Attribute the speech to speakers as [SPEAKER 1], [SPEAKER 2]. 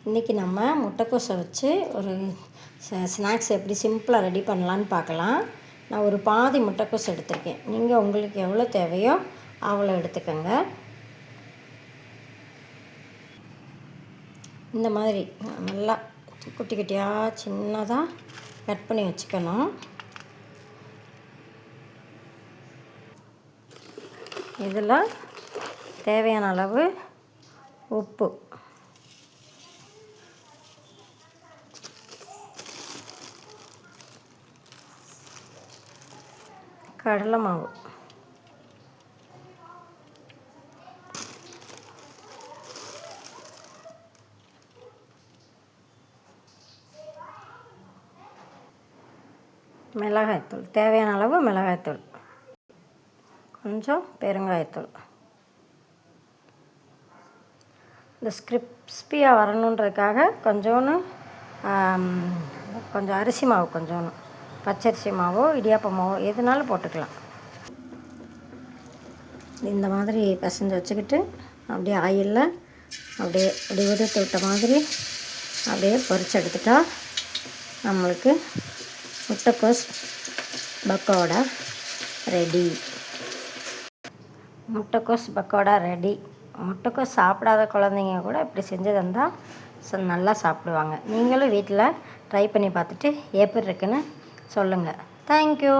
[SPEAKER 1] இன்றைக்கி நம்ம முட்டைக்கோஸை வச்சு ஒரு ஸ்நாக்ஸ் எப்படி சிம்பிளாக ரெடி பண்ணலான்னு பார்க்கலாம். நான் ஒரு பாதி முட்டைக்கோஸ் எடுத்திருக்கேன். நீங்கள் உங்களுக்கு எவ்வளோ தேவையோ அவ்வளோ எடுத்துக்கோங்க. இந்த மாதிரி நல்லா குட்டி குட்டியாக சின்னதாக கட் பண்ணி வச்சுக்கணும். இதில் தேவையான அளவு உப்பு, கடலை மாவு, மிளகாய்த்தூள், தேவையான அளவு மிளகாய்த்தூள், கொஞ்சம் பெருங்காயத்தூள். இந்த கிறிஸ்பியாக வரணுன்றதுக்காக கொஞ்சம் அரிசி மாவு, கொஞ்சோன்னு பச்சரிசி மாவோ இடியாப்ப மாவோ எதுனாலும் போட்டுக்கலாம். இந்த மாதிரி பிசைஞ்சு வச்சுக்கிட்டு அப்படியே ஆயிலில் அப்படியே உதுத்து விட்ட மாதிரி அப்படியே பொரிச்சு எடுத்துட்டா நம்மளுக்கு முட்டைக்கோஸ் பக்கோடா ரெடி. முட்டைக்கோஸ் பக்கோடா ரெடி. முட்டைக்கோஸ் சாப்பிடாத குழந்தைங்க கூட இப்படி செஞ்சு தந்தால் நல்லா சாப்பிடுவாங்க. நீங்களும் வீட்டில் ட்ரை பண்ணி பார்த்துட்டு எப்படி இருக்குன்னு சொல்லுங்கள். தேங்க்யூ.